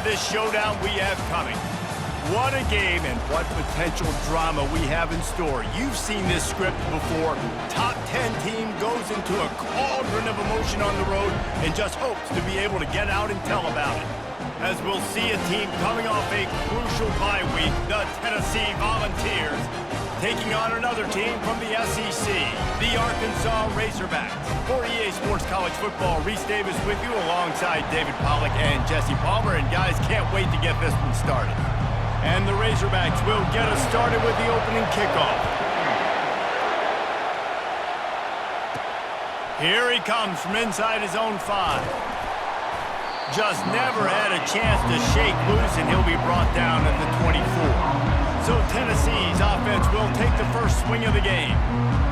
of this showdown we have coming. What a game and what potential drama we have in store. You've seen this script before. Top 10 team goes into a cauldron of emotion on the road and just hopes to be able to get out and tell about it. As we'll see a team coming off a crucial bye week, the Tennessee Volunteers, taking on another team from the SEC, the Arkansas Razorbacks. For EA Sports College Football, Reese Davis with you alongside David Pollack and Jesse Palmer. And guys, can't wait to get this one started. And the Razorbacks will get us started with the opening kickoff. Here he comes from inside his own 5. Just never had a chance to shake loose, and he'll be brought down at the 24. So Tennessee's offense will take the first swing of the game.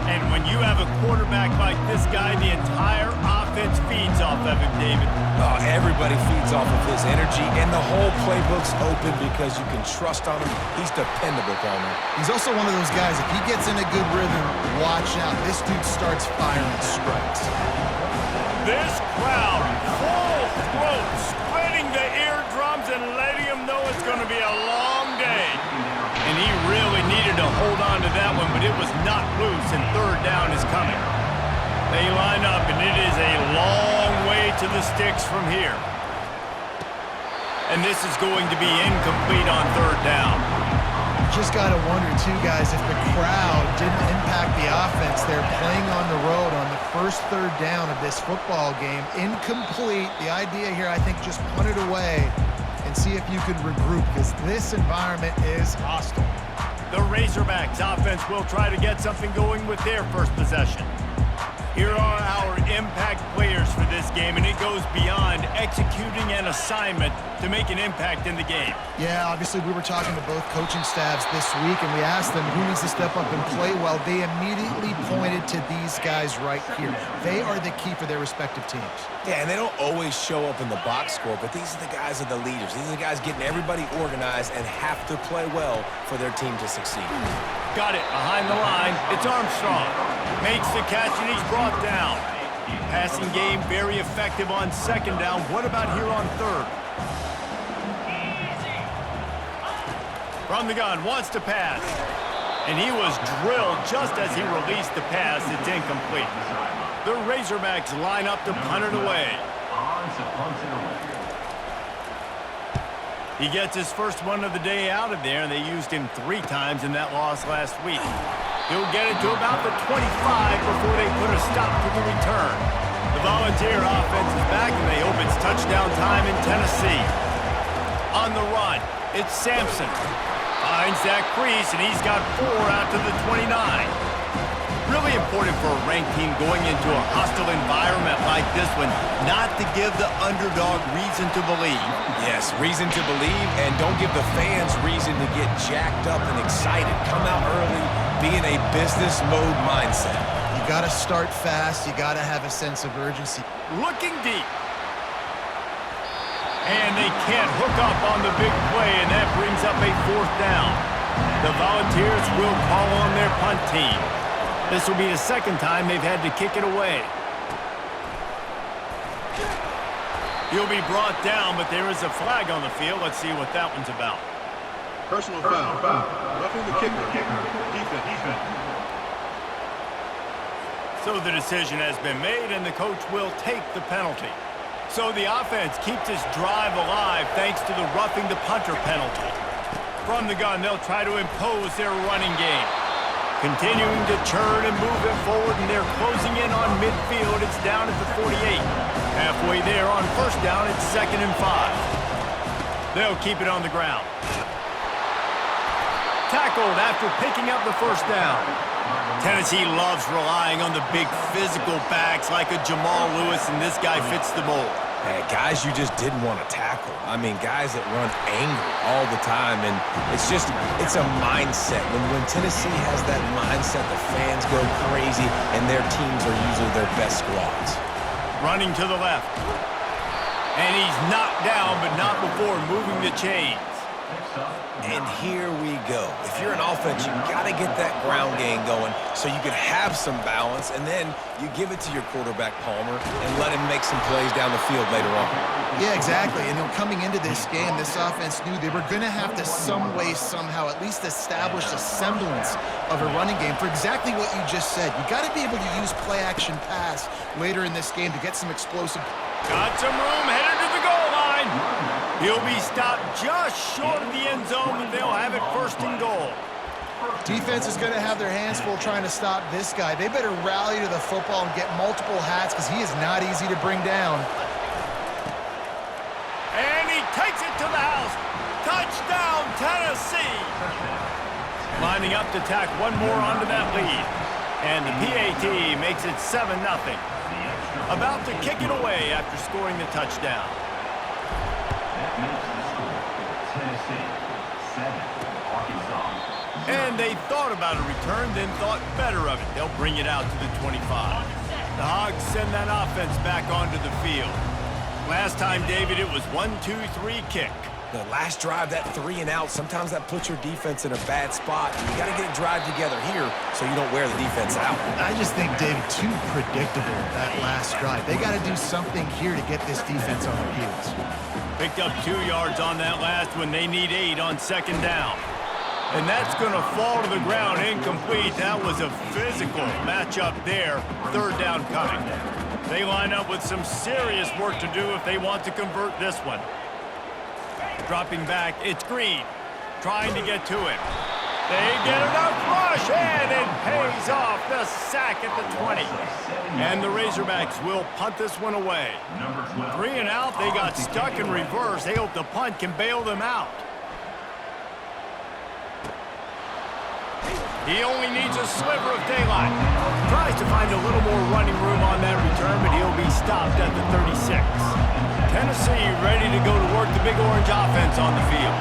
And when you have a quarterback like this guy, the entire offense feeds off of him, David. Oh, everybody feeds off of his energy, and the whole playbook's open because you can trust on him. He's dependable, Palmer. He's also one of those guys, if he gets in a good rhythm, watch out. This dude starts firing strikes. This crowd, full throat, splitting the eardrums and letting him know it's going to be a long day. And he really needed to hold on to that one, but it was not loose, and third down is coming. They line up, and it is a long way to the sticks from here. And this is going to be incomplete on third down. Just got to wonder, too, guys, if the crowd didn't impact the offense. They're playing on the road on the first third down of this football game. Incomplete. The idea here, I think, just punt it away and see if you can regroup, because this environment is hostile. The Razorbacks offense will try to get something going with their first possession. Here are our impact players for this game, and it goes beyond executing an assignment to make an impact in the game. Yeah, obviously we were talking to both coaching staffs this week, and we asked them who needs to step up and play well. They immediately pointed to these guys right here. They are the key for their respective teams. Yeah, and they don't always show up in the box score, but these are the guys that are the leaders. These are the guys getting everybody organized and have to play well for their team to succeed. Got it behind the line. It's Armstrong. Makes the catch, and he's brought down. Passing game very effective on second down. What about here on third? From the gun, wants to pass. And he was drilled just as he released the pass. It's incomplete. The Razorbacks line up to punt it away. He gets his first one of the day out of there, and they used him 3 times in that loss last week. He'll get it to about the 25 before they put a stop to the return. The Volunteer offense is back, and they hope it's touchdown time in Tennessee. On the run, it's Sampson. Finds that crease, and he's got 4 out to the 29. Really important for a ranked team going into a hostile environment like this one, not to give the underdog reason to believe. Yes, reason to believe, and don't give the fans reason to get jacked up and excited. Come out early, be in a business mode mindset. You got to start fast. You got to have a sense of urgency. Looking deep. And they can't hook up on the big play, and that brings up a 4th down. The Volunteers will call on their punt team. This will be the second time they've had to kick it away. He'll be brought down, but there is a flag on the field. Let's see what that one's about. Personal foul. Roughing the kicker. Defense. So the decision has been made, and the coach will take the penalty. So the offense keeps this drive alive thanks to the roughing the punter penalty. From the gun, they'll try to impose their running game. Continuing to churn and move it forward, and they're closing in on midfield. It's down at the 48. Halfway there on first down, it's 2nd and 5. They'll keep it on the ground. Tackled after picking up the first down. Tennessee loves relying on the big physical backs like a Jamal Lewis, and this guy fits the mold. Hey, guys you just didn't want to tackle. I mean, guys that run angry all the time, and it's a mindset. When Tennessee has that mindset, the fans go crazy, and their teams are usually their best squads. Running to the left. And he's knocked down, but not before moving the chains. And here we go. If you're an offense, you got to get that ground game going so you can have some balance, and then you give it to your quarterback, Palmer, and let him make some plays down the field later on. Yeah, exactly. And coming into this game, this offense knew they were going to have to some way, somehow, at least establish a semblance of a running game for exactly what you just said. You got to be able to use play-action pass later in this game to get some explosive. Got some room, headed to the goal line. He'll be stopped just short of the end zone, and they'll have it first and goal. Defense is going to have their hands full trying to stop this guy. They better rally to the football and get multiple hats because he is not easy to bring down. And he takes it to the house. Touchdown, Tennessee. Lining up to tack one more onto that lead. And the PAT makes it 7-0. About to kick it away after scoring the touchdown. And they thought about a return, then thought better of it. They'll bring it out to the 25. The Hogs send that offense back onto the field. Last time, David, it was 1-2-3 kick. The last drive, that 3-and-out, sometimes that puts your defense in a bad spot. You got to get it drive together here so you don't wear the defense out. I just think, David, too predictable, that last drive. They got to do something here to get this defense on their heels. Picked up 2 yards on that last one. They need 8 on second down. And that's going to fall to the ground incomplete. That was a physical matchup there. Third down coming. They line up with some serious work to do if they want to convert this one. Dropping back, it's Green. Trying to get to him. They get enough rush, and it pays off the sack at the 20. And the Razorbacks will punt this one away. 3-and-out, they got stuck in reverse. They hope the punt can bail them out. He only needs a sliver of daylight. Tries to find a little more running room on that return, but he'll be stopped at the 36. Tennessee ready to go to work the Big Orange offense on the field.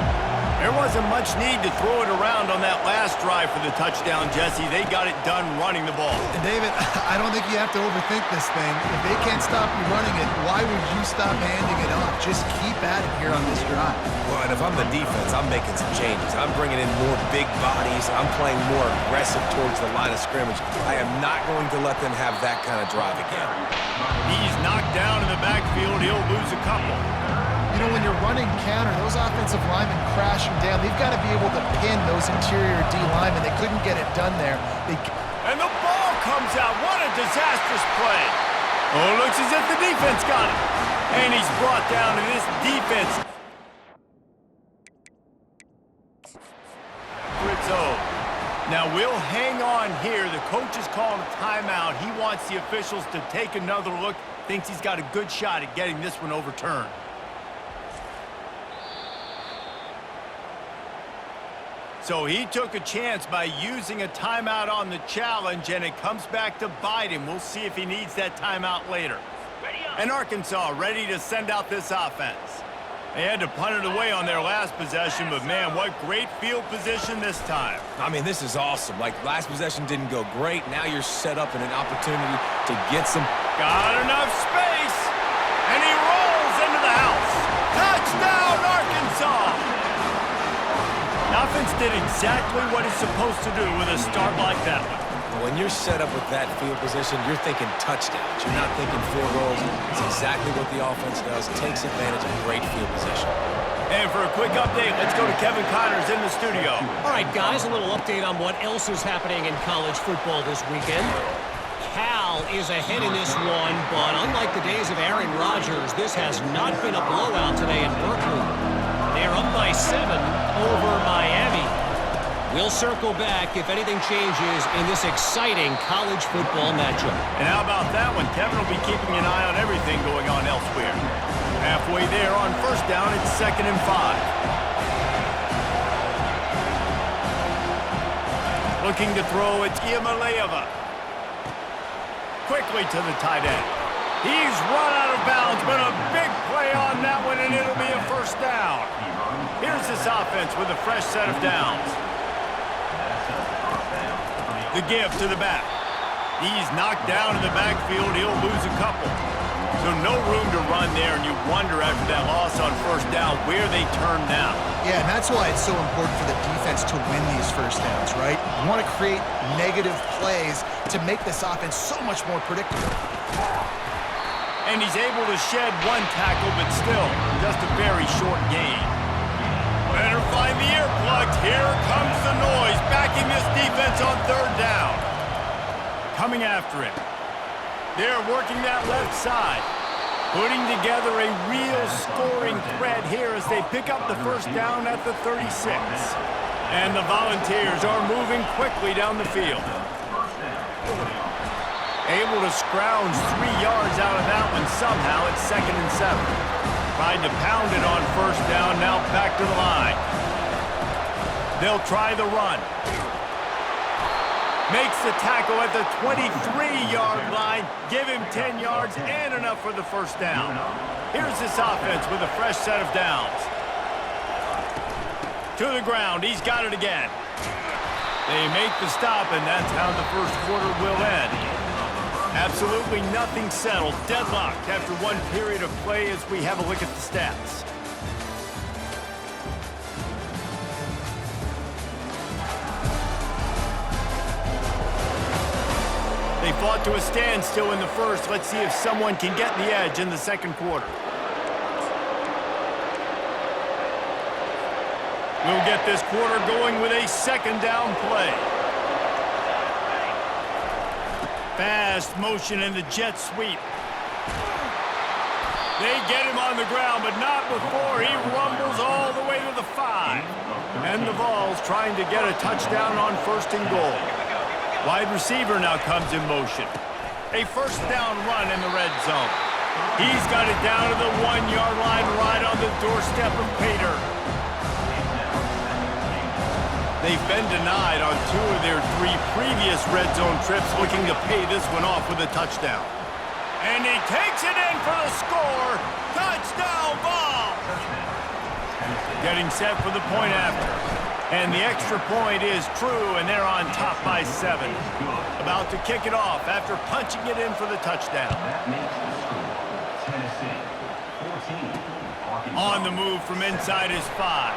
There wasn't much need to throw it around on that last drive for the touchdown, Jesse. They got it done running the ball. And David, I don't think you have to overthink this thing. If they can't stop you running it, why would you stop handing it off? Just keep at it here on this drive. Well, and if I'm the defense, I'm making some changes. I'm bringing in more big bodies. I'm playing more aggressive towards the line of scrimmage. I am not going to let them have that kind of drive again. He's knocked down in the backfield. He'll lose a couple. You know, when you're running counter, those offensive linemen crashing down, they've got to be able to pin those interior D linemen. They couldn't get it done there. And the ball comes out. What a disastrous play. Oh, it looks as if the defense got it. And he's brought down, and this defense. Rizzo. Now we'll hang on here. The coach is calling a timeout. He wants the officials to take another look. Thinks he's got a good shot at getting this one overturned. So he took a chance by using a timeout on the challenge, and it comes back to bite him. We'll see if he needs that timeout later. And Arkansas ready to send out this offense. They had to punt it away on their last possession, but man, what great field position this time. I mean, this is awesome. Like, last possession didn't go great. Now you're set up in an opportunity to get some. Got enough space, and he rolls into the house. Touchdown, Arkansas! The offense did exactly what it's supposed to do with a start like that one. When you're set up with that field position, you're thinking touchdowns. You're not thinking field goals. It's exactly what the offense does. Takes advantage of great field position. And for a quick update, let's go to Kevin Connors in the studio. All right, guys, a little update on what else is happening in college football this weekend. Cal is ahead in this one, but unlike the days of Aaron Rodgers, this has not been a blowout today in Berkeley. They're up by 7 over Miami. We'll circle back if anything changes in this exciting college football matchup. And how about that one? Kevin will be keeping an eye on everything going on elsewhere. Halfway there on first down, it's 2nd and 5. Looking to throw, it's Iamaleava. Quickly to the tight end. He's run out of bounds, but a big play on that one, and it'll be a first down. Here's this offense with a fresh set of downs. The give to the back. He's knocked down in the backfield. He'll lose a couple. So no room to run there, and you wonder after that loss on first down where they turn now. Yeah, and that's why it's so important for the defense to win these first downs, right? You want to create negative plays to make this offense so much more predictable. And he's able to shed one tackle, but still, just a very short gain. Better find the earplugs. Here comes the noise, backing this defense on third down. Coming after it. They're working that left side, putting together a real scoring threat here as they pick up the first down at the 36. And the Volunteers are moving quickly down the field. Able to scrounge 3 yards out of that one somehow. It's 2nd and 7. Tried to pound it on first down, now back to the line. They'll try the run. Makes the tackle at the 23-yard line. Give him 10 yards and enough for the first down. Here's this offense with a fresh set of downs. To the ground. He's got it again. They make the stop, and that's how the first quarter will end. Absolutely nothing settled. Deadlocked after one period of play as we have a look at the stats. They fought to a standstill in the first. Let's see if someone can get the edge in the second quarter. We'll get this quarter going with a second down play. Fast motion in the jet sweep. They get him on the ground, but not before he rumbles all the way to the 5. And the Vols trying to get a touchdown on first and goal. Wide receiver now comes in motion. A first down run in the red zone. He's got it down to the 1-yard line right on the doorstep of Pater. They've been denied on 2 of their 3 previous red zone trips, looking to pay this one off with a touchdown. And he takes it in for the score. Touchdown Vols! Getting set for the point after. And the extra point is true, and they're on top by 7. About to kick it off after punching it in for the touchdown. On the move from inside his 5.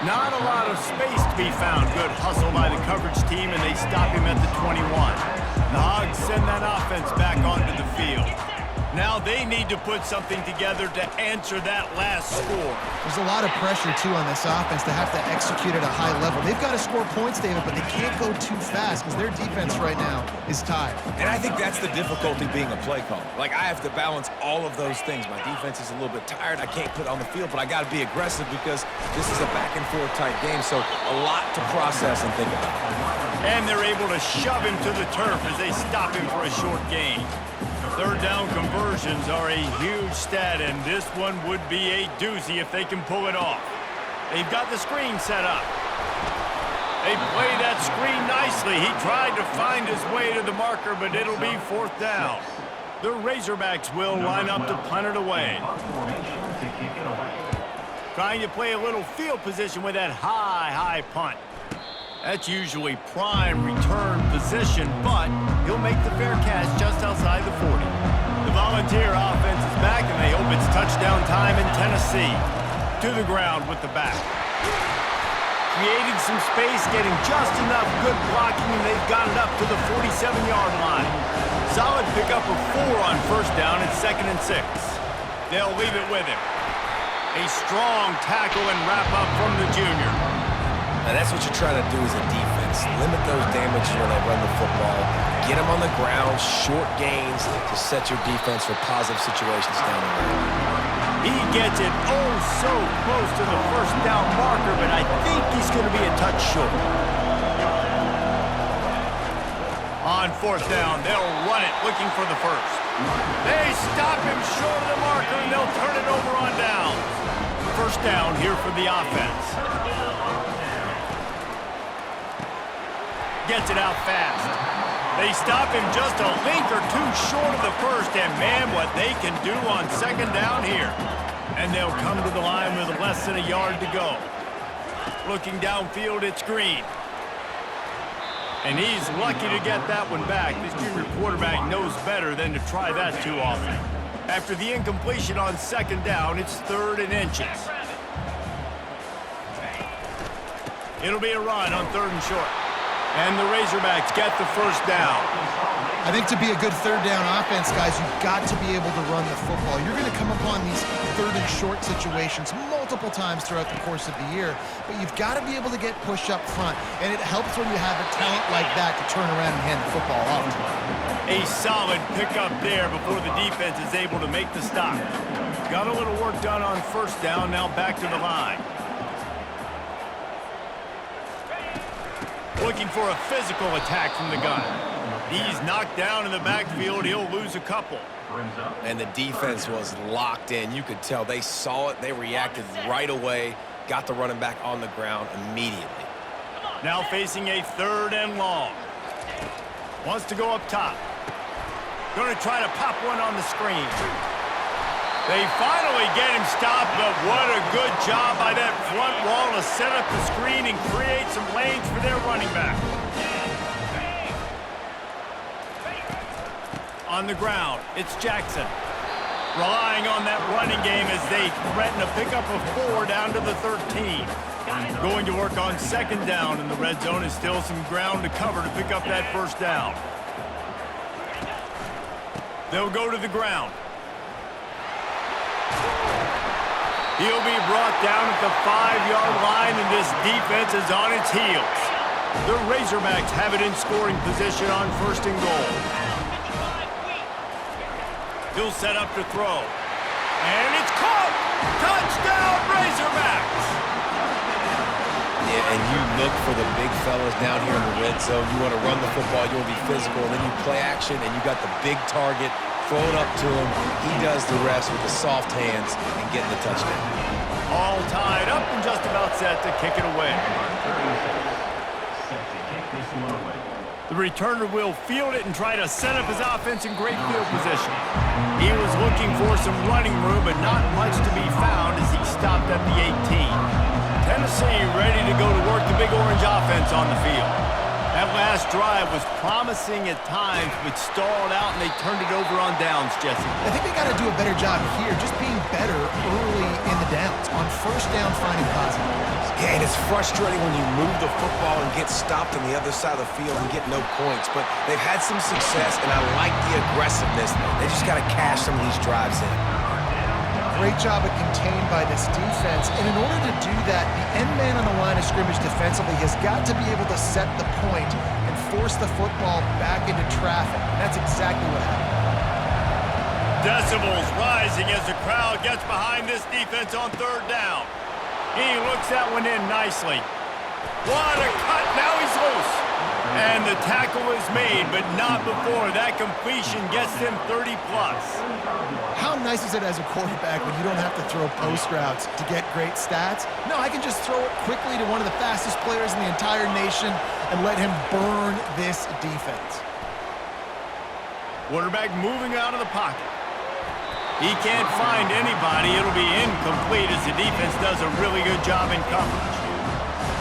Not a lot of space to be found. Good hustle by the coverage team, and they stop him at the 21. The Hogs send that offense back onto the field. Now they need to put something together to answer that last score. There's a lot of pressure, too, on this offense to have to execute at a high level. They've got to score points, David, but they can't go too fast because their defense right now is tired. And I think that's the difficulty being a play caller. Like, I have to balance all of those things. My defense is a little bit tired. I can't put on the field, but I got to be aggressive because this is a back-and-forth type game, so a lot to process and think about. And they're able to shove him to the turf as they stop him for a short gain. Third down conversions are a huge stat, and this one would be a doozy if they can pull it off. They've got the screen set up. They play that screen nicely. He tried to find his way to the marker, but it'll be 4th down. The Razorbacks will line up to punt it away. Trying to play a little field position with that high punt. That's usually prime return position, but he'll make the fair catch just outside the 40. The Volunteer offense is back, and they hope it's touchdown time in Tennessee. To the ground with the back. Created some space, getting just enough good blocking, and they've got it up to the 47-yard line. Solid pickup of 4 on first down. It's 2nd and 6. They'll leave it with him. A strong tackle and wrap up from the junior. Now that's what you're trying to do as a defense. Limit those damages when they run the football. Get them on the ground, short gains to set your defense for positive situations down the road. He gets it so close to the first down marker, but I think he's going to be a touch short. On 4th down, they'll run it, looking for the first. They stop him short of the marker, and they'll turn it over on downs. First down here for the offense. Gets it out fast. They stop him just a link or 2 short of the first, and man, what they can do on second down here. And they'll come to the line with less than a yard to go. Looking downfield, it's Green. And he's lucky to get that one back. This junior quarterback knows better than to try that too often. After the incompletion on second down, it's 3rd and inches. It'll be a run on 3rd and short. And the Razorbacks get the first down. I think to be a good 3rd down offense, guys, you've got to be able to run the football. You're going to come upon these 3rd and short situations multiple times throughout the course of the year, but you've got to be able to get push up front, and it helps when you have a talent like that to turn around and hand the football off to. A solid pickup there before the defense is able to make the stop. Got a little work done on 1st down, now back to the line. Looking for a physical attack from the gun. He's knocked down in the backfield. He'll lose a couple. And the defense was locked in. You could tell they saw it. They reacted right away. Got the running back on the ground immediately. Now facing a 3rd and long. Wants to go up top. Going to try to pop one on the screen. They finally get him stopped, but what a good job by that front wall to set up the screen and create some lanes for their running back. On the ground, it's Jackson. Relying on that running game as they threaten a pickup of 4 down to the 13. Going to work on 2nd down, and the red zone is still some ground to cover to pick up that 1st down. They'll go to the ground. He'll be brought down at the 5-yard line, and this defense is on its heels. The Razorbacks have it in scoring position on 1st and goal. He'll set up to throw. And it's caught! Touchdown, Razorbacks! Yeah, and you look for the big fellas down here in the red zone. You want to run the football, you want to be physical, and then you play action, and you got the big target. Throw it up to him. He does the rest with the soft hands and getting the touchdown. All tied up and just about set to kick it away. The returner will field it and try to set up his offense in great field position. He was looking for some running room, but not much to be found as he stopped at the 18. Tennessee ready to go to work the Big Orange offense on the field. That last drive was promising at times, but stalled out, and they turned it over on downs, Jesse. I think they got to do a better job here, just being better early in the downs. On 1st down, finding positive plays. Yeah, and it's frustrating when you move the football and get stopped on the other side of the field and get no points. But they've had some success, and I like the aggressiveness. They just got to cash some of these drives in. Great job of contained by this defense. And in order to do that, the end man on the line of scrimmage defensively has got to be able to set the point and force the football back into traffic. And that's exactly what happened. Decibels rising as the crowd gets behind this defense on 3rd down. He looks that one in nicely. What a cut! Now he's loose. And the tackle is made, but not before that completion gets them 30+. How nice is it as a quarterback when you don't have to throw post routes to get great stats? No, I can just throw it quickly to one of the fastest players in the entire nation and let him burn this defense. Quarterback moving out of the pocket. He can't find anybody. It'll be incomplete as the defense does a really good job in coverage.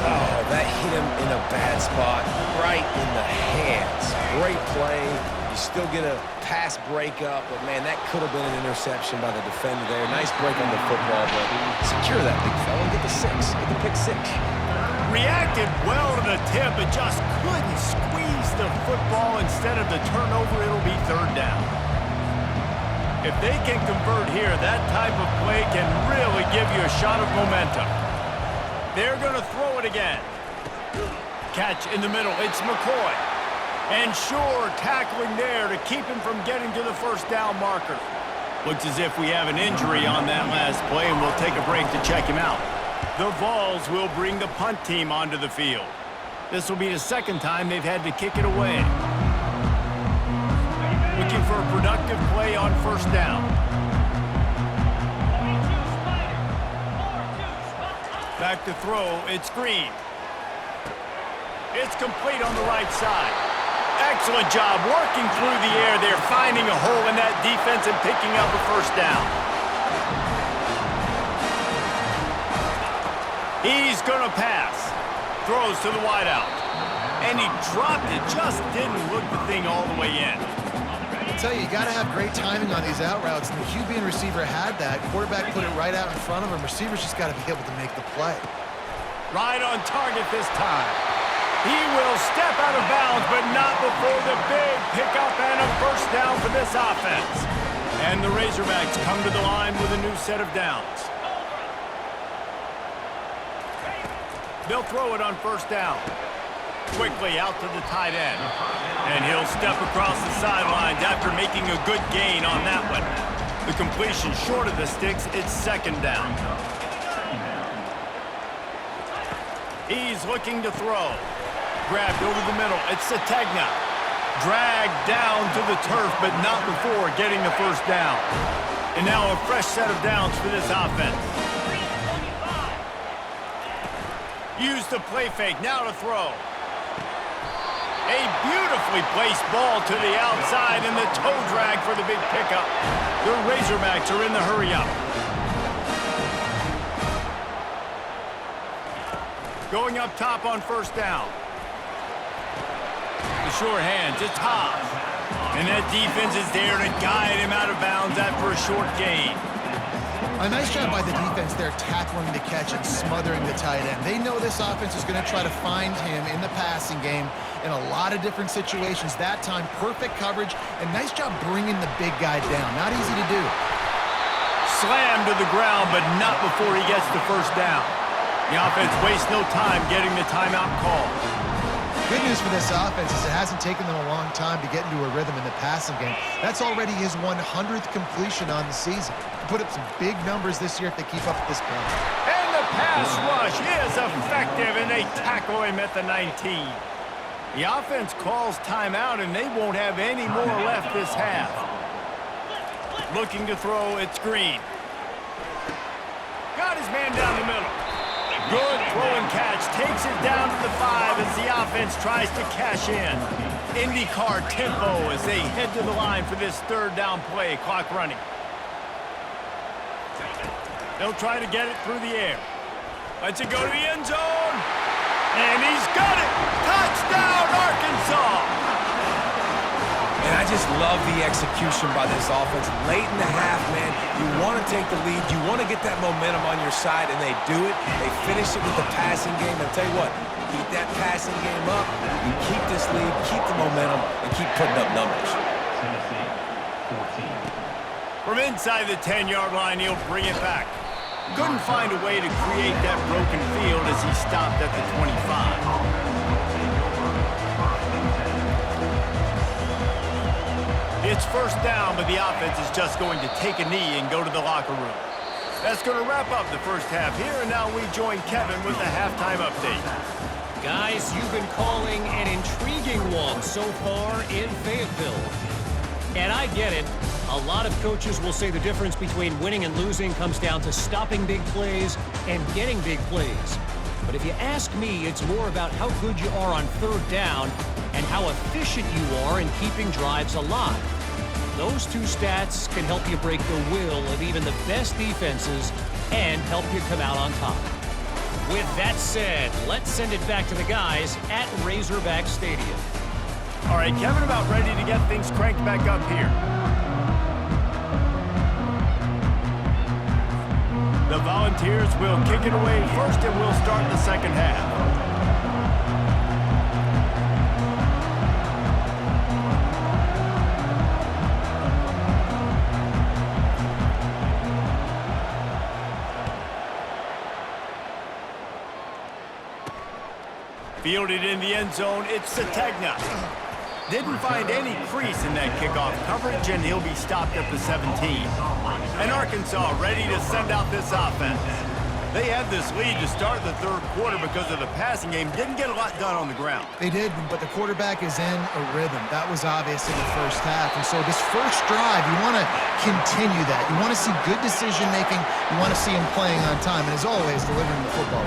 Oh, that hit him in a bad spot, right in the hands. Great play. You still get a pass breakup, but, man, that could have been an interception by the defender there. Nice break on the football, but secure that big fella and get the 6. Get the pick 6. Reacted well to the tip, but just couldn't squeeze the football. Instead of the turnover, it'll be 3rd down. If they can convert here, that type of play can really give you a shot of momentum. They're going to throw it again. Catch in the middle. It's McCoy. And Shore tackling there to keep him from getting to the 1st down marker. Looks as if we have an injury on that last play, and we'll take a break to check him out. The Vols will bring the punt team onto the field. This will be the 2nd time they've had to kick it away. Looking for a productive play on 1st down. Back to throw, it's Green. It's complete on the right side. Excellent job working through the air there, finding a hole in that defense and picking up a 1st down. He's going to pass. Throws to the wideout. and he dropped it. Just didn't look the thing all the way in. I tell you, you got to have great timing on these out routes, and the QB and receiver had that. Quarterback put it right out in front of him. Receivers just got to be able to make the play. Right on target this time. He will step out of bounds, but not before the big pickup and a first down for this offense. And the Razorbacks come to the line with a new set of downs. They'll throw it on first down. Quickly out to the tight end. And he'll step across the sidelines after making a good gain on that one. The completion short of the sticks, it's second down. He's looking to throw. Grabbed over the middle. It's Sategna. Dragged down to the turf, but not before getting the first down. And now a fresh set of downs for this offense. Use the play fake. Now to throw. A beautifully placed ball to the outside and the toe drag for the big pickup. The Razorbacks are in the hurry-up. Going up top on first down. The sure hands, it's Haas. And that defense is there to guide him out of bounds after a short gain. A nice job by the defense there tackling the catch and smothering the tight end. They know this offense is going to try to find him in the passing game in a lot of different situations. That time, perfect coverage, and nice job bringing the big guy down. Not easy to do. Slammed to the ground, but not before he gets the first down. The offense wastes no time getting the timeout call. Good news for this offense is it hasn't taken them a long time to get into a rhythm in the passing game. That's already his 100th completion on the season. Put up some big numbers this year if they keep up at this point. And the pass rush is effective, and they tackle him at the 19. The offense calls timeout, and they won't have any more left this half. Looking to throw, it's Green. Got his man down the middle. Good throw and catch. Takes it down to the 5 as the offense tries to cash in. IndyCar tempo as they head to the line for this third down play. Clock running. They'll try to get it through the air. Lets it go to the end zone. And he's got it. Touchdown, Arkansas. And I just love the execution by this offense. Late in the half, man, you want to take the lead. You want to get that momentum on your side, and they do it. They finish it with the passing game. And I'll tell you what, keep that passing game up. You keep this lead, keep the momentum, and keep putting up numbers. From inside the 10-yard line, he'll bring it back. Couldn't find a way to create that broken field as he stopped at the 25. It's first down, but the offense is just going to take a knee and go to the locker room. That's going to wrap up the first half here, and now we join Kevin with the halftime update. Guys, you've been calling an intriguing one so far in Fayetteville. And I get it. A lot of coaches will say the difference between winning and losing comes down to stopping big plays and getting big plays. But if you ask me, it's more about how good you are on third down and how efficient you are in keeping drives alive. Those two stats can help you break the will of even the best defenses and help you come out on top. With that said, let's send it back to the guys at Razorback Stadium. All right, Kevin, about ready to get things cranked back up here. The Volunteers will kick it away first, and we'll start the second half. Fielded in the end zone, it's Sategna. Didn't find any crease in that kickoff coverage, and he'll be stopped at the 17. And Arkansas ready to send out this offense. They had this lead to start the third quarter because of the passing game. Didn't get a lot done on the ground. They did, but the quarterback is in a rhythm. That was obvious in the first half. And so this first drive, you want to continue that. You want to see good decision-making. You want to see him playing on time. And as always, delivering the football.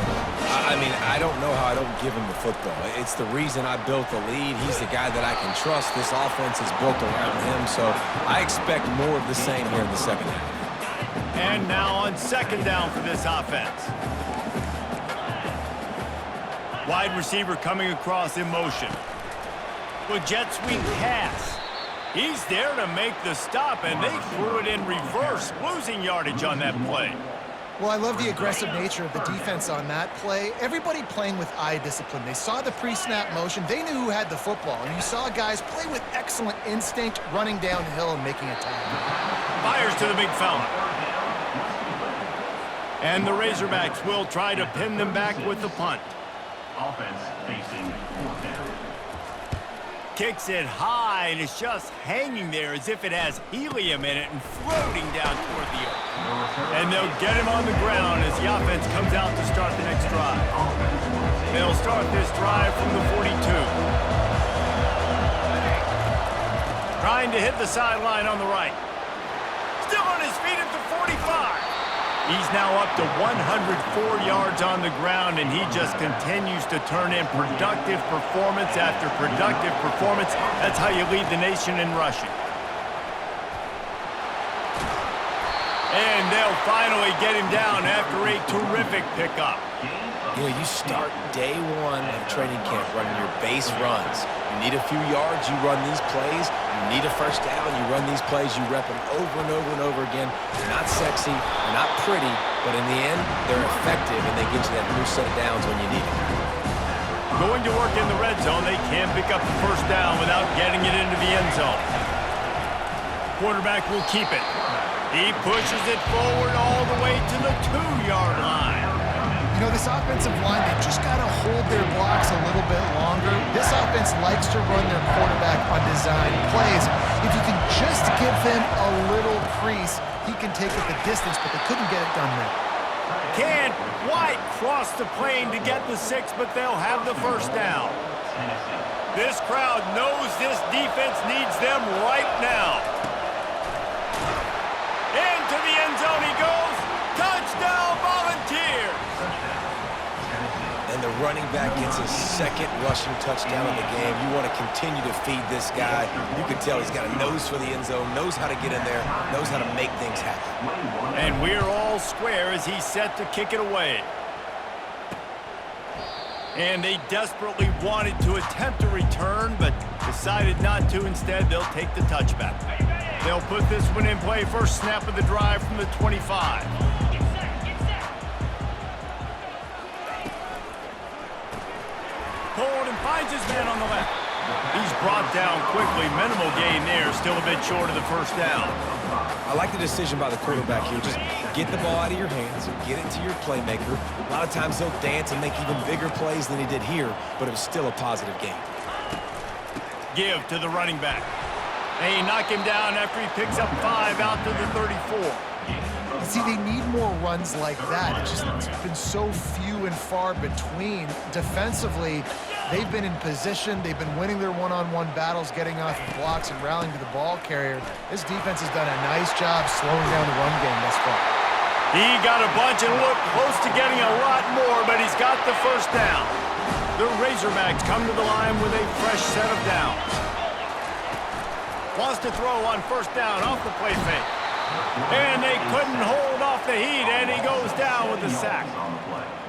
I mean, I don't know how I don't give him the football. It's the reason I built the lead. He's the guy that I can trust. This offense is built around him, so I expect more of the same here in the second half. And now on second down for this offense. Wide receiver coming across in motion. With jet sweep pass. He's there to make the stop, and they threw it in reverse, losing yardage on that play. Well, I love the aggressive nature of the defense on that play. Everybody playing with eye discipline. They saw the pre-snap motion. They knew who had the football, and you saw guys play with excellent instinct, running downhill and making a tackle. Fires to the big fella. And the Razorbacks will try to pin them back with the punt. Offense facing fourth down. Kicks it high, and it's just hanging there as if it has helium in it and floating down toward the earth. And they'll get him on the ground as the offense comes out to start the next drive. They'll start this drive from the 42. Trying to hit the sideline on the right. Still on his feet at the 45. He's now up to 104 yards on the ground, and he just continues to turn in productive performance after productive performance. That's how you lead the nation in rushing. And they'll finally get him down after a terrific pickup. You know, you start day one of training camp running your base runs. You need a few yards, you run these plays. You need a first down, you run these plays. You rep them over and over and over again. They're not sexy, they're not pretty, but in the end, they're effective, and they get you that new set of downs when you need it. Going to work in the red zone, they can't pick up the first down without getting it into the end zone. Quarterback will keep it. He pushes it forward all the way to the 2-yard line. You know, this offensive line, they just got to hold their blocks a little bit longer. This offense likes to run their quarterback on design plays. If you can just give him a little crease, he can take it the distance, but they couldn't get it done there. Can't quite cross the plane to get the 6, but they'll have the first down. This crowd knows this defense needs them right now. Into the end zone he goes. Touchdown, Volunteers! And the running back gets his second rushing touchdown of the game. You want to continue to feed this guy. You can tell he's got a nose for the end zone, knows how to get in there, knows how to make things happen. And we're all square as he's set to kick it away. And they desperately wanted to attempt a return, but decided not to. Instead, they'll take the touchback. They'll put this one in play. First snap of the drive from the 25. Hold and finds his man on the left. He's brought down quickly. Minimal gain there. Still a bit short of the first down. I like the decision by the quarterback here. Just get the ball out of your hands, get it to your playmaker. A lot of times he'll dance and make even bigger plays than he did here, but it was still a positive game. Give to the running back. They knock him down after he picks up 5 out to the 34. See, they need more runs like that. It's been so few and far between. Defensively, they've been in position. They've been winning their one-on-one battles, getting off of blocks and rallying to the ball carrier. This defense has done a nice job slowing down the run game thus far. He got a bunch and looked close to getting a lot more, but he's got the first down. The Razorbacks come to the line with a fresh set of downs. Wants to throw on first down off the play fake. And they couldn't hold off the heat, and he goes down with the sack.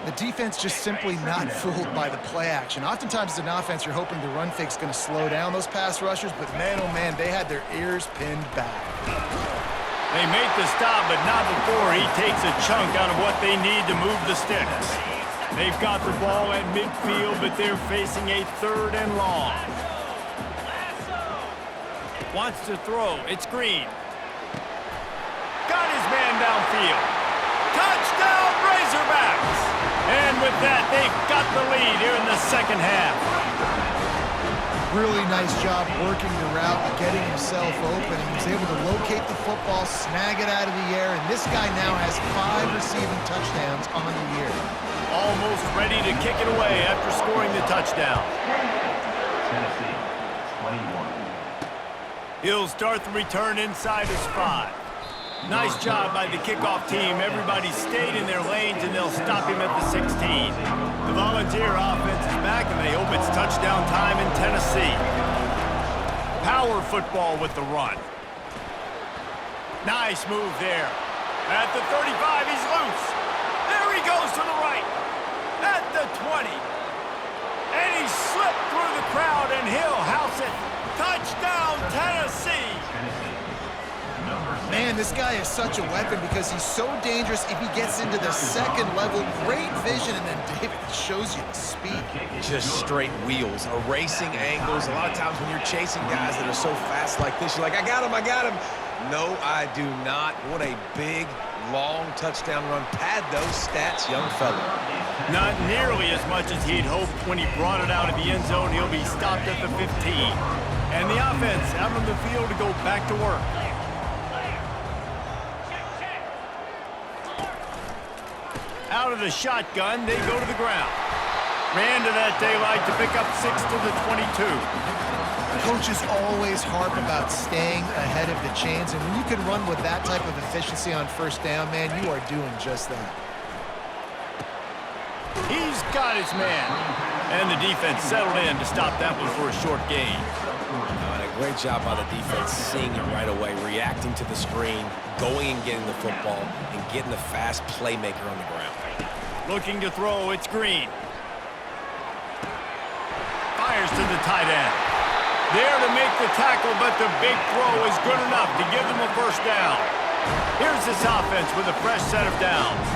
The defense just simply not fooled by the play action. Oftentimes as an offense, you're hoping the run fake's going to slow down those pass rushers, but man, oh man, they had their ears pinned back. They make the stop, but not before he takes a chunk out of what they need to move the sticks. They've got the ball at midfield, but they're facing a 3rd and long. Wants to throw. It's Green. Got his man downfield. Touchdown, Razorbacks! And with that, they've got the lead here in the second half. Really nice job working the route, getting himself open. He was able to locate the football, snag it out of the air, and this guy now has 5 receiving touchdowns on the year. Almost ready to kick it away after scoring the touchdown. Tennessee, 21. He'll start the return inside his 5. Nice job by the kickoff team. Everybody stayed in their lanes, and they'll stop him at the 16. The Volunteer offense is back, and they hope it's touchdown time in Tennessee. Power football with the run. Nice move there. At the 35, he's loose. There he goes to the right. At the 20. Man, this guy is such a weapon because he's so dangerous if he gets into the second level. Great vision, and then David shows you the speed. Just straight wheels, erasing angles. A lot of times when you're chasing guys that are so fast like this, you're like, I got him, I got him. No, I do not. What a big, long touchdown run. Pad those stats, young fella. Not nearly as much as he'd hoped when he brought it out of the end zone. He'll be stopped at the 15. And the offense out on the field to go back to work. Out of the shotgun, they go to the ground. Ran to that daylight to pick up 6 to the 22. Coaches always harp about staying ahead of the chains, and when you can run with that type of efficiency on first down, man, you are doing just that. He's got his man. And the defense settled in to stop that one for a short gain. And a great job by the defense seeing it right away, reacting to the screen, going and getting the football, and getting the fast playmaker on the ground. Looking to throw, it's Green. Fires to the tight end. There to make the tackle, but the big throw is good enough to give them a first down. Here's this offense with a fresh set of downs.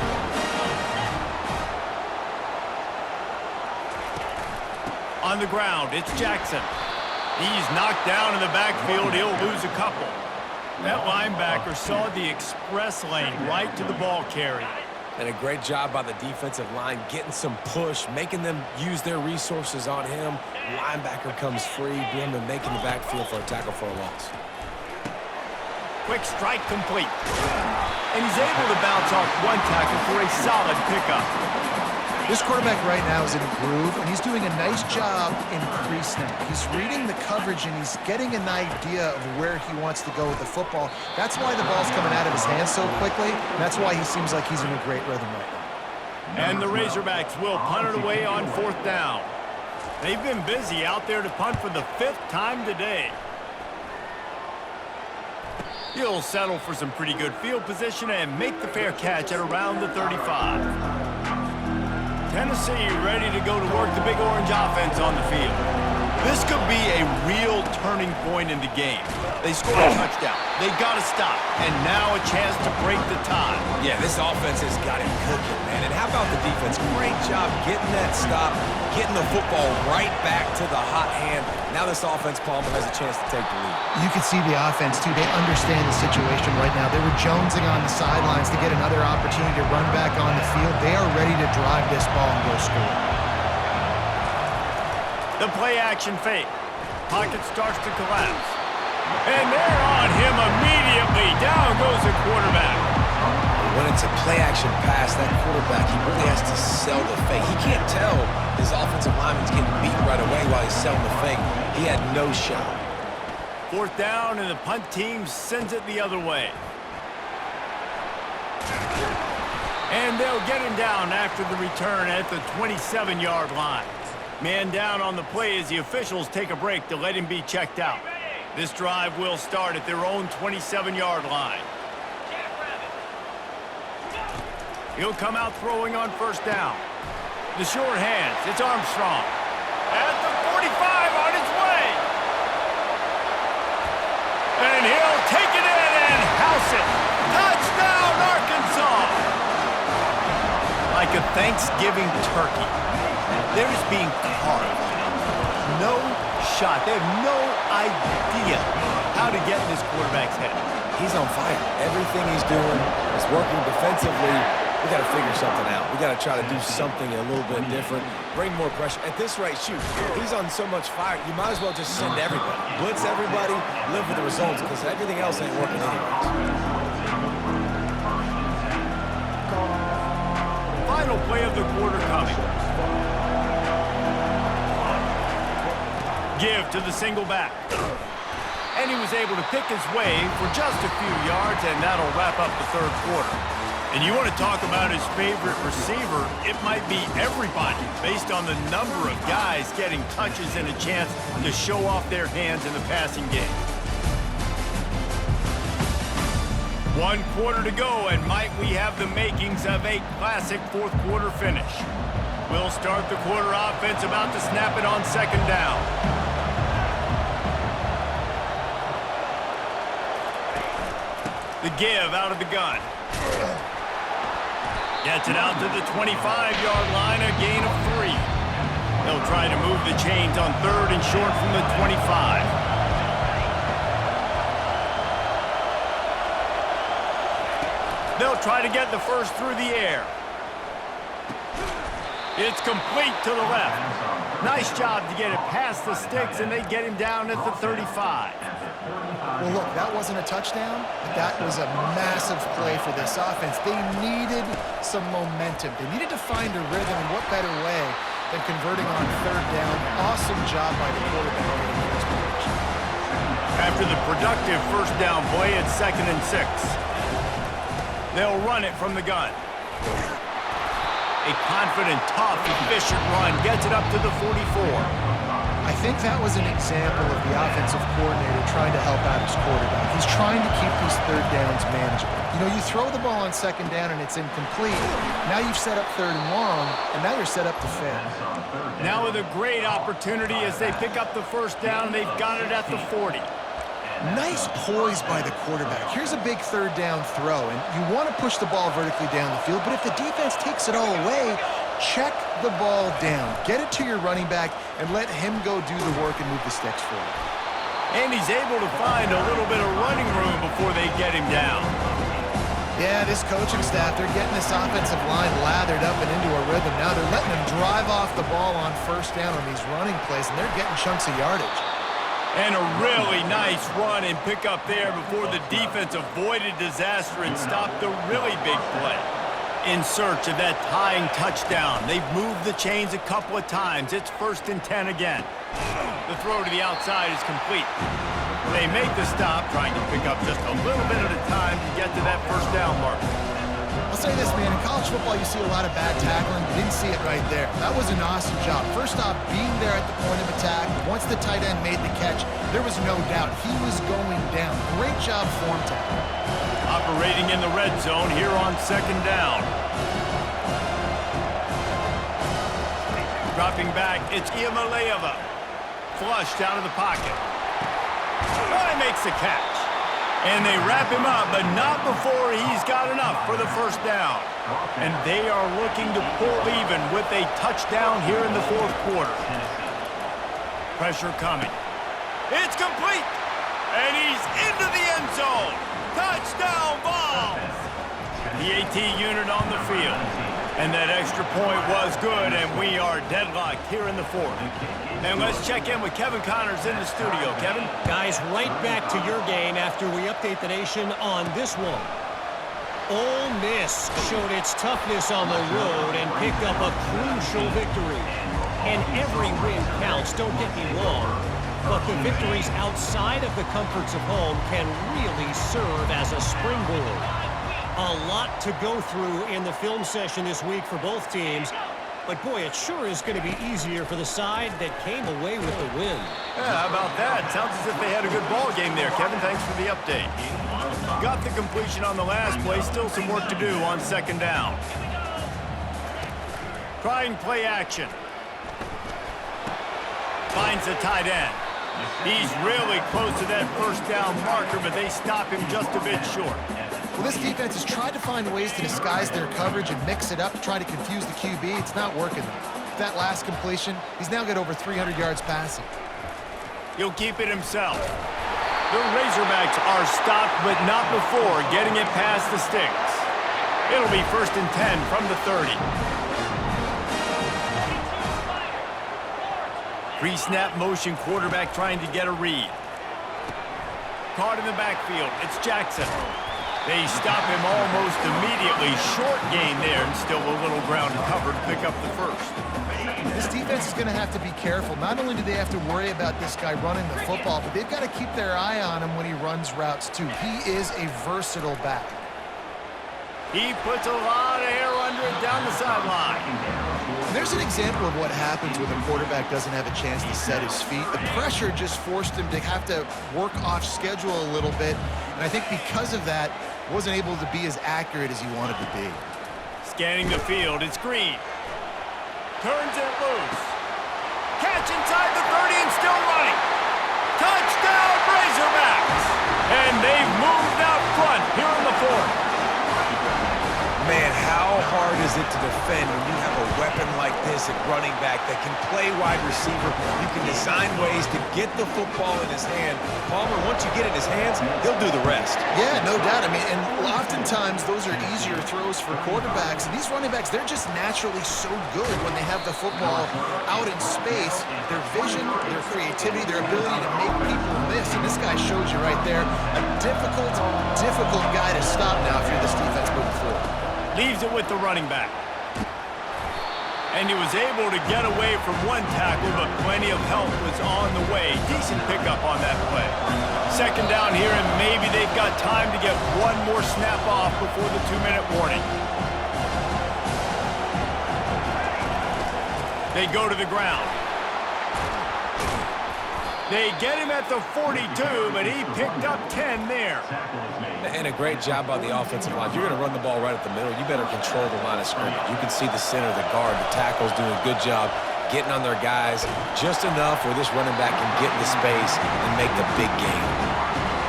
On the ground, it's Jackson. He's knocked down in the backfield. He'll lose a couple. That linebacker saw the express lane right to the ball carrier. And a great job by the defensive line, getting some push, making them use their resources on him. Linebacker comes free, Brim, and making the backfield for a tackle for a loss. Quick strike complete. And he's able to bounce off one tackle for a solid pickup. This quarterback right now is in a groove, and he's doing a nice job in pre-snap. He's reading the coverage, and he's getting an idea of where he wants to go with the football. That's why the ball's coming out of his hands so quickly, and that's why he seems like he's in a great rhythm right now. And the Razorbacks will punt it away on 4th down. They've been busy out there to punt for the 5th time today. He'll settle for some pretty good field position and make the fair catch at around the 35. Tennessee ready to go to work the Big Orange offense on the field. This could be a real turning point in the game. They scored a touchdown. They got to stop. And now a chance to break the tie. Yeah, this offense has got it cooking, man. And how about the defense? Great job getting that stop, getting the football right back to the hot hand. Now this offense, Palmer, has a chance to take the lead. You can see the offense, too. They understand the situation right now. They were jonesing on the sidelines to get another opportunity to run back on the field. They are ready to drive this ball and go score. The play-action fake. Pocket starts to collapse. And they're on him immediately. Down goes the quarterback. When it's a play-action pass, that quarterback, he really has to sell the fake. He can't tell his offensive lineman's getting beat right away while he's selling the fake. He had no shot. 4th down, and the punt team sends it the other way. And they'll get him down after the return at the 27-yard line. Man down on the play as the officials take a break to let him be checked out. This drive will start at their own 27-yard line. He'll come out throwing on 1st down. The short hands, it's Armstrong. At the 45 on his way. And he'll take it in and house it. Touchdown, Arkansas. Like a Thanksgiving turkey. They're just being carved. No shot. They have no idea how to get in this quarterback's head. He's on fire. Everything he's doing is working defensively. We got to figure something out. We got to try to do something a little bit different, bring more pressure. At this rate, shoot, he's on so much fire, you might as well just send everybody. Blitz everybody, live with the results, because everything else ain't working anyways. Final play of the quarter coming. Give to the single back. And he was able to pick his way for just a few yards, and that'll wrap up the 3rd quarter. And you want to talk about his favorite receiver, it might be everybody, based on the number of guys getting touches and a chance to show off their hands in the passing game. 1 quarter to go, and might we have the makings of a classic 4th quarter finish. We'll start the quarter offense about to snap it on 2nd down. The give out of the gun. Gets it out to the 25-yard line, a gain of 3. They'll try to move the chains on 3rd and short from the 25. They'll try to get the first through the air. It's complete to the left. Nice job to get it past the sticks, and they get him down at the 35. Well, look, that wasn't a touchdown, but that was a massive play for this offense. They needed some momentum. They needed to find a rhythm, and what better way than converting on 3rd down. Awesome job by the quarterback getting the inspiration. After the productive first down play, it's 2nd and 6. They'll run it from the gun. A confident, tough, efficient run gets it up to the 44. I think that was an example of the offensive coordinator trying to help out his quarterback. He's trying to keep these 3rd downs manageable. You know, you throw the ball on 2nd down and it's incomplete. Now you've set up 3rd and long, and now you're set up to fail. Now with a great opportunity as they pick up the first down, they've got it at the 40. Nice poise by the quarterback. Here's a big 3rd down throw, and you want to push the ball vertically down the field, but if the defense takes it all away, check the ball down. Get it to your running back and let him go do the work and move the sticks for you. And he's able to find a little bit of running room before they get him down. Yeah, this coaching staff, they're getting this offensive line lathered up and into a rhythm. Now they're letting them drive off the ball on 1st down on these running plays, and they're getting chunks of yardage. And a really nice run and pick up there before the defense avoided disaster and stopped the really big play. In search of that tying touchdown. They've moved the chains a couple of times. It's 1st and 10 again. The throw to the outside is complete. They make the stop, trying to pick up just a little bit at a time to get to that first down mark. I'll say this, man. In college football, you see a lot of bad tackling. You didn't see it right there. That was an awesome job. First off, being there at the point of attack. Once the tight end made the catch, there was no doubt he was going down. Great job form tackle. Operating in the red zone here on 2nd down. Dropping back, it's Iamaleava. Flushed out of the pocket. Oh, he makes the catch. And they wrap him up, but not before he's got enough for the first down. And they are looking to pull even with a touchdown here in the 4th quarter. Pressure coming. It's complete. And he's into the end zone. Touchdown ball. The AT unit on the field. And that extra point was good, and we are deadlocked here in the 4th. And let's check in with Kevin Connors in the studio. Kevin? Guys, right back to your game after we update the nation on this one. Ole Miss showed its toughness on the road and picked up a crucial victory. And every win counts, don't get me wrong. But the victories outside of the comforts of home can really serve as a springboard. A lot to go through in the film session this week for both teams. But, boy, it sure is going to be easier for the side that came away with the win. Yeah, how about that? Sounds as if they had a good ball game there, Kevin. Thanks for the update. Got the completion on the last play. Still some work to do on 2nd down. Trying play action. Finds the tight end. He's really close to that first down marker, but they stop him just a bit short. Well, this defense has tried to find ways to disguise their coverage and mix it up to try to confuse the QB. It's not working, though. That last completion, he's now got over 300 yards passing. He'll keep it himself. The Razorbacks are stopped, but not before getting it past the sticks. It'll be 1st and 10 from the 30. Pre-snap motion quarterback trying to get a read. Caught in the backfield. It's Jackson. They stop him almost immediately. Short gain there, and still a little ground to cover to pick up the first. This defense is going to have to be careful. Not only do they have to worry about this guy running the football, but they've got to keep their eye on him when he runs routes, too. He is a versatile back. He puts a lot of air under it down the sideline. And there's an example of what happens when a quarterback doesn't have a chance to set his feet. The pressure just forced him to have to work off schedule a little bit. And I think because of that, wasn't able to be as accurate as he wanted to be. Scanning the field, it's Green. Turns it loose. Catch inside the 30 and still running. Touchdown, Razorbacks! And they've moved out front here in hard is it to defend when you have a weapon like this at running back that can play wide receiver? You can design ways to get the football in his hand. Palmer, once you get it in his hands, he'll do the rest. Yeah, no doubt. I mean, and oftentimes those are easier throws for quarterbacks. And these running backs, they're just naturally so good when they have the football out in space. Their vision, their creativity, their ability to make people miss. And this guy shows you right there, a difficult guy to stop now if you're this defense moving forward. Leaves it with the running back. And he was able to get away from one tackle, but plenty of help was on the way. Decent pickup on that play. Second down here, and maybe they've got time to get one more snap off before the 2-minute warning. They go to the ground. They get him at the 42, but he picked up 10 there. And a great job by the offensive line. If you're going to run the ball right at the middle, you better control the line of scrimmage. You can see the center, the guard, the tackle's doing a good job getting on their guys just enough where this running back can get into space and make the big game.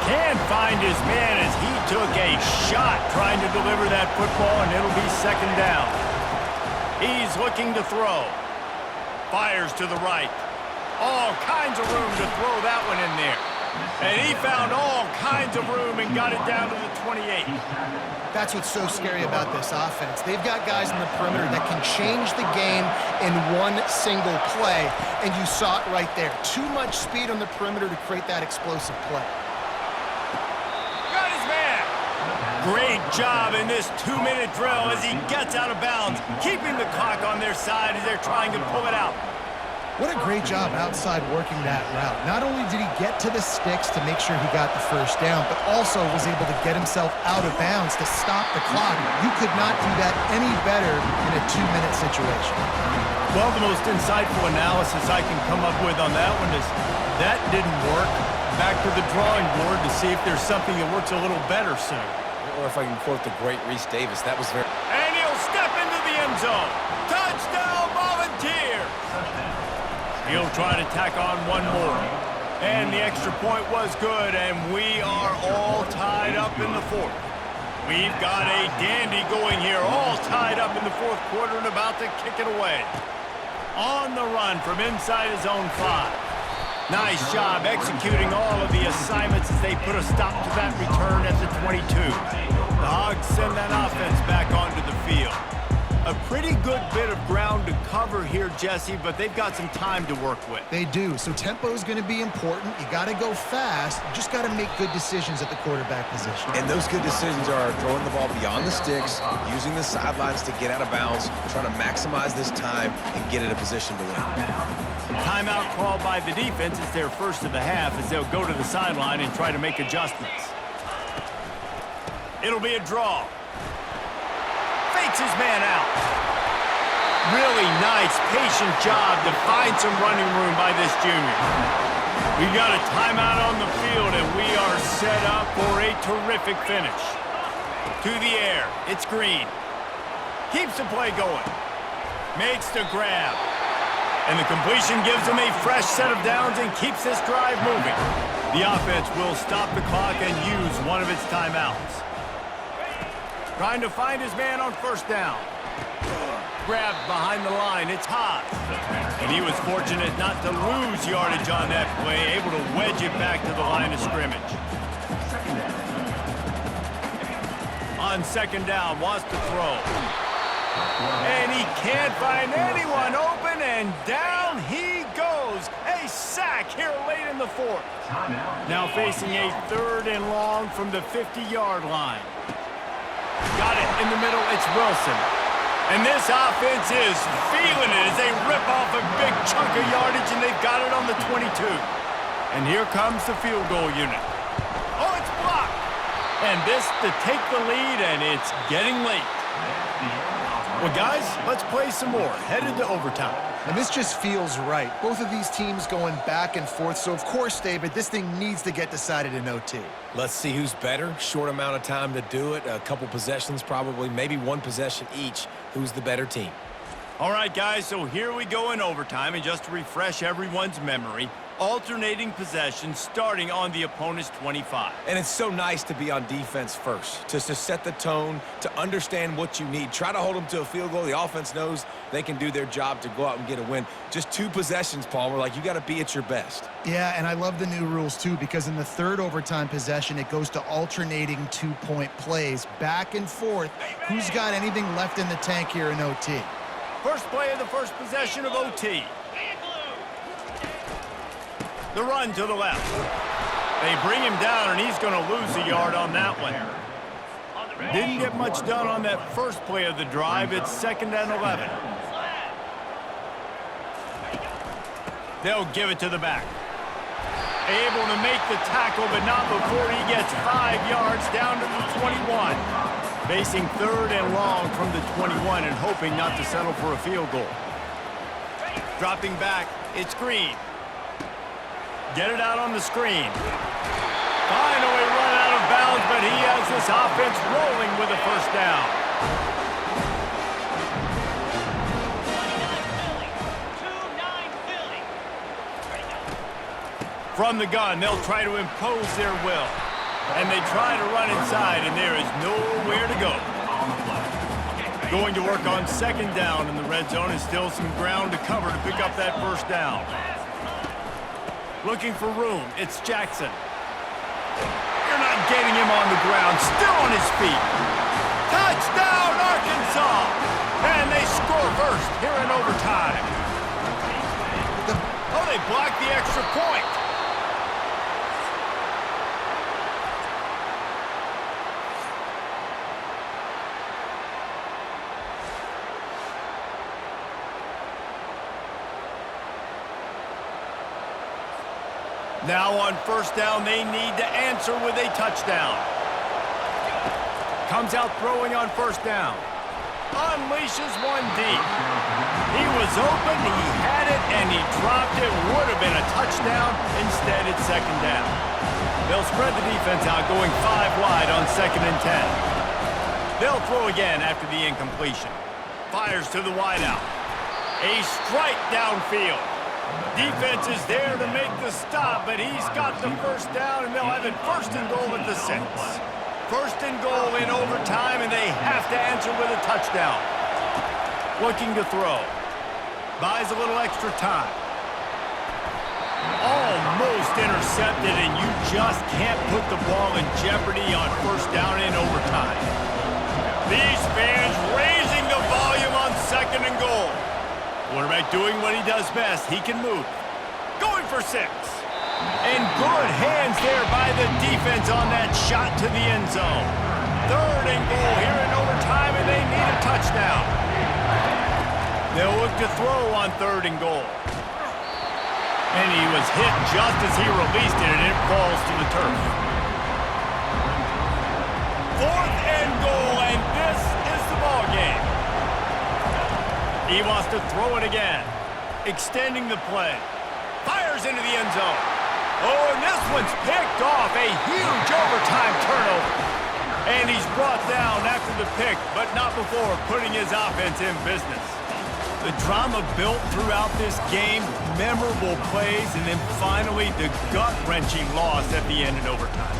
Can't find his man as he took a shot trying to deliver that football, and it'll be second down. He's looking to throw. Fires to the right. All kinds of room to throw that one in there. And he found all kinds of room and got it down to the 28. That's what's so scary about this offense. They've got guys in the perimeter that can change the game in one single play, and you saw it right there. Too much speed on the perimeter to create that explosive play. Got his man. Great job in this 2-minute drill as he gets out of bounds, keeping the clock on their side as they're trying to pull it out. What a great job outside working that route. Not only did he get to the sticks to make sure he got the first down, but also was able to get himself out of bounds to stop the clock. You could not do that any better in a 2-minute situation. Well, the most insightful analysis I can come up with on that one is that didn't work. Back to the drawing board to see if there's something that works a little better soon. Or if I can quote the great Reese Davis, that was very... And he'll step into the end zone. Touchdown, Volunteers! He'll try to tack on one more. And the extra point was good, and we are all tied up in the fourth. We've got a dandy going here, all tied up in the fourth quarter and about to kick it away. On the run from inside his own 5. Nice job executing all of the assignments as they put a stop to that return at the 22. The Hogs send that offense back onto the field. A pretty good bit of ground to cover here, Jesse, but they've got some time to work with. They do, so tempo is going to be important. You got to go fast. You just got to make good decisions at the quarterback position. And those good decisions are throwing the ball beyond the sticks, using the sidelines to get out of bounds, trying to maximize this time and get in a position to win. Timeout called by the defense is their first of the half as they'll go to the sideline and try to make adjustments. It'll be a draw. Fakes his man out. Really nice, patient job to find some running room by this junior. We got a timeout on the field, and we are set up for a terrific finish. To the air, it's Green. Keeps the play going. Makes the grab. And the completion gives him a fresh set of downs and keeps this drive moving. The offense will stop the clock and use one of its timeouts. Trying to find his man on first down. Grabbed behind the line, it's Haas. And he was fortunate not to lose yardage on that play, able to wedge it back to the line of scrimmage. On second down, wants to throw. And he can't find anyone open, and down he goes. A sack here late in the fourth. Now facing a 3rd and long from the 50-yard line. Got it in the middle, it's Wilson. And this offense is feeling it as they rip off a big chunk of yardage, and they've got it on the 22. And here comes the field goal unit. Oh, it's blocked. And this to take the lead, and it's getting late. Well, guys, let's play some more. Headed to overtime. And this just feels right. Both of these teams going back and forth. So, of course, David, this thing needs to get decided in OT. Let's see who's better. Short amount of time to do it. A couple possessions probably, maybe one possession each. Who's the better team? All right, guys, so here we go in overtime. And just to refresh everyone's memory, Alternating possessions starting on the opponent's 25. And it's so nice to be on defense first, just to set the tone, to understand what you need. Try to hold them to a field goal. The offense knows they can do their job to go out and get a win. Just 2 possessions, Palmer. Like, you got to be at your best. Yeah, and I love the new rules, too, because in the third overtime possession, it goes to alternating 2-point plays, back and forth. Who's got anything left in the tank here in OT? First play of the first possession of OT. The run to the left. They bring him down, and he's going to lose a yard on that one. Didn't get much done on that first play of the drive. It's 2nd and 11. They'll give it to the back. Able to make the tackle, but not before he gets 5 yards down to the 21. Facing 3rd and long from the 21 and hoping not to settle for a field goal. Dropping back, it's Green. Get it out on the screen. Finally run out of bounds, but he has this offense rolling with a first down. From the gun, they'll try to impose their will. And they try to run inside, and there is nowhere to go. Going to work on 2nd down in the red zone, and still some ground to cover to pick up that first down. Looking for room, it's Jackson. You're not getting him on the ground, still on his feet. Touchdown, Arkansas! And they score first here in overtime. Oh, they blocked the extra point. Now on first down, they need to answer with a touchdown. Comes out throwing on first down. Unleashes one deep. He was open, he had it, and he dropped it. Would have been a touchdown. Instead, it's 2nd down. They'll spread the defense out, going 5 wide on 2nd and 10. They'll throw again after the incompletion. Fires to the wideout. A strike downfield. Defense is there to make the stop, but he's got the first down, and they'll have it 1st and goal at the 6. 1st and goal in overtime, and they have to answer with a touchdown. Looking to throw. Buys a little extra time. Almost intercepted, and you just can't put the ball in jeopardy on first down in overtime. These fans raising the volume on 2nd and goal. Quarterback doing what he does best. He can move. Going for 6. And good hands there by the defense on that shot to the end zone. 3rd and goal here in overtime, and they need a touchdown. They'll look to throw on 3rd and goal. And he was hit just as he released it, and it falls to the turf. 4th and goal, and this is the ball game. He wants to throw it again. Extending the play. Fires into the end zone. Oh, and this one's picked off. A huge overtime turnover. And he's brought down after the pick, but not before putting his offense in business. The drama built throughout this game, memorable plays, and then finally the gut-wrenching loss at the end in overtime.